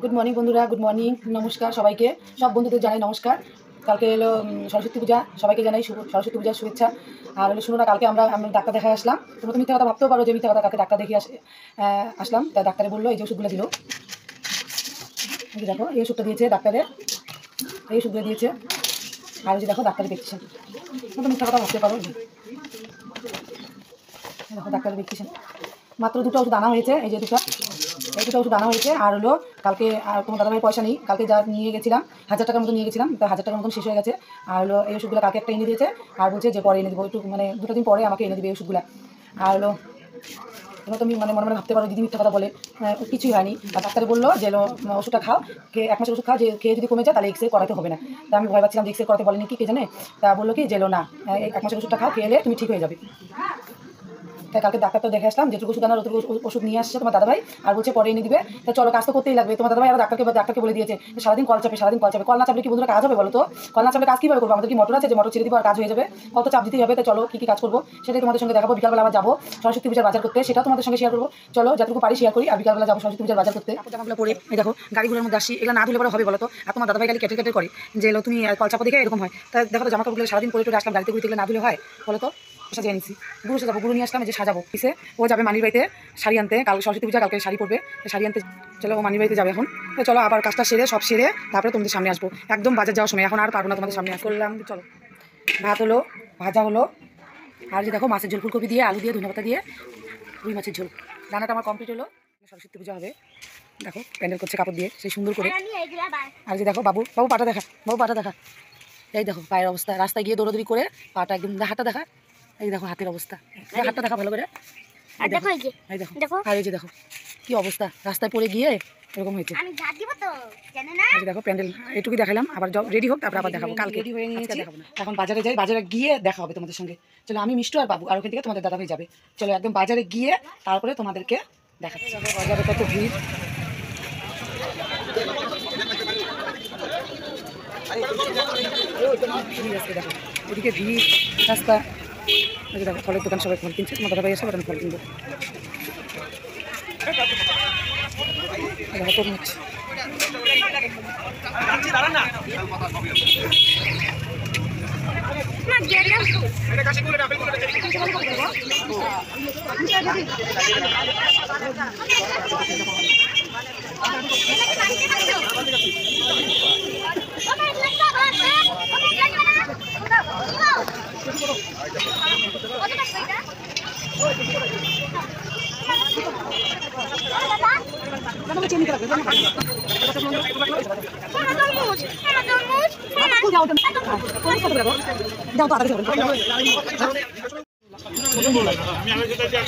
Good morning বন্ধুরা, good morning, নমস্কার সবাইকে। সব বন্ধুদের জানাই নমস্কার। কালকে এলো সরস্বতী পূজা, সবাইকে জানাই শুভ সরস্বতী পূজার শুভেচ্ছা। আর হলো শুনো না, কালকে আমরা ডাক্তার দেখায় আসলাম। তোমরা তো মিথ্যা কথা ভাবতেও পারো যে মিথ্যা কথা, কালকে ডাক্তার দেখিয়ে আসলাম। তাই ডাক্তারে বললো এই যে ওষুধগুলো দিল, দেখো এই ওষুধটা দিয়েছে ডাক্তারে, এই ওষুধগুলো দিয়েছে। আর যে দেখো ডাক্তারে দেখছেন, তো মিথ্যা কথা ভাবতে পারো। দেখো ডাক্তারে দেখছেন, মাত্র দুটো ওষুধ আনা হয়েছে, এই যে দুটো ওষুধ আনা হয়েছে। আর হলো কালকে আর কোনো দাদাভাই পয়সা নেই, কালকে যা নিয়ে গেছিলাম 1000 টাকার মতো নিয়ে গেছিলাম, তো 1000 টাকার মতন শেষ হয়ে গেছে। আর হলো এই ওষুধগুলো কালকে একটা এনে দিয়েছে, আর বলছে যে পরে এনে দেবো, একটু মানে 2 দিন পরে আমাকে এনে দেবে এই ওষুধগুলো। আর হলো তোমরা তুমি মানে মনে মনে ভাবতে পারো দিদি মিথ্যা কথা বলে, কিছুই হয়নি। আর ডাক্তারে বললো যে ওষুধটা খাও, খেয়ে 1 মাসের ওষুধ খাও, যে খেয়ে যদি কমে যায় তাহলে এক্সরে করাতে হবে না। তা আমি ভয় পাচ্ছিলাম যে এক্সরে করাতে বলেনি কি কে জানে। তা বললো কি যে না, 1 মাসের ওষুধটা খাও, খেয়ে এলে তুমি ঠিক হয়ে যাবে। তাই কালকে ডাক্তার তো দেখে আসলাম, যেটুকু ওষুধ আনার ওটুকু ওষুধ নিয়ে আসছে তোমার দাদাভাই, আর বলছে পরে এনে দিবে। তা চলো, কাজ তো করতেই লাগবে। তোমার দাদাভাই আর ডাক্তারকে বলে দিয়েছে সারাদিন কল চাপে, কল না চাপলে কি বন্ধুরা কাজ হবে বলো তো? কল না চাপলে কাজ কীভাবে করবো? আমাদের কি মোটর আছে যে মোটর ছেড়ে দিব আর কাজ হয়ে যাবে? কত চাপ দিতেই হবে। তো চলো কী কাজ করবো সেটাই তোমাদের সঙ্গে দেখাবো। বিকালবেলা আবার যাবো সরস্বতী পূজার বাজার করতে, সেটাও তোমাদের সঙ্গে শেয়ার করবো। চলো যতটুকু পারি শেয়ার করি। আর বিকালবেলা যাবো সরস্বতী পূজার বাজার করতে। জামাগুলো পরে এই দেখো গাড়ি ঘোড়ার মধ্যে আসি, এগুলো না ধুলে পরে হবে বলো তো? আর তোমার দাদাভাই গাড়ি কেটে করে যে তুমি কল চাপা দেখে এরকম হয়। তা দেখো জামা কাপড়গুলো সারাদিন পরে আসলাম, গাড়িতে ঘুরতে গেলে না ধুলে হয় বলো তো? সাজিয়ে নিচ্ছি, গুরু সাজাবো, গুরু নিয়ে আসলাম যে সাজাবো। কিসে ও যাবে মানির বাড়িতে শাড়ি আনতে, কাল সরস্বতী পূজা, কালকে শাড়ি পরবে, শাড়ি আনতে। চলো ও মানির বাড়িতে যাবে এখন। তো চলো আবার কাজটা সেরে সব সেরে তারপরে তোমাদের সামনে আসবো। একদম বাজার যাওয়ার সময়, এখন আর পারবো না তোমাদের সামনে করলাম। চলো ভাত হলো, ভাজা হলো, আর যে দেখো মাছের ঝোল, ফুলকপি দিয়ে, আলু দিয়ে, ধনেপাতা দিয়ে রুই মাছের ঝোল। রান্নাটা আমার কমপ্লিট হলো। সরস্বতী পূজা হবে, দেখো প্যান্ডেল করছে কাপড় দিয়ে সেই সুন্দর করে। আর যে দেখো বাবু পাটা দেখা, বাবু পাটা দেখা, এই দেখো পায়ের অবস্থা, রাস্তায় গিয়ে দৌড়াদৌড়ি করে পাটা একদম, হাতটা দেখা, এই দেখো হাতের অবস্থা, হাতটা দেখা ভালো করে, এই দেখো। আর এই যে দেখো কি অবস্থা, রাস্তায় পড়ে গিয়ে এরকম হয়েছে। দেখো প্যান্ডেল এটুকুই দেখালাম, আবার রেডি হোক তারপর আবার দেখাবো। কালকে রেডি হয়ে নিয়েছি, দেখাবো না। এখন বাজারে যাই, বাজারে গিয়ে দেখা হবে তোমাদের সঙ্গে। চলো আমি মিষ্টু আর বাবু, আর ওখান থেকে তোমাদের দাদা ভাই যাবে। চলো একদম বাজারে গিয়ে তারপরে তোমাদেরকে দেখাচ্ছি। বাজারে কত ভিড়, দেখো এদিকে ভিড় রাস্তা। দেখো ফলের দোকান, সবাই ফল কিনছে। তোমার দাদাভাই এসে আমি ফল কিনবো। দেখো তরমুজ,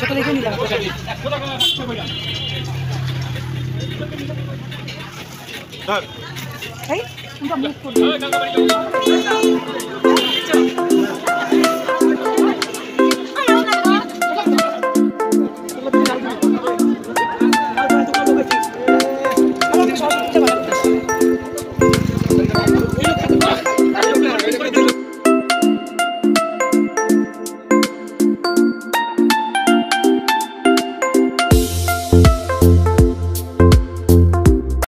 ছোট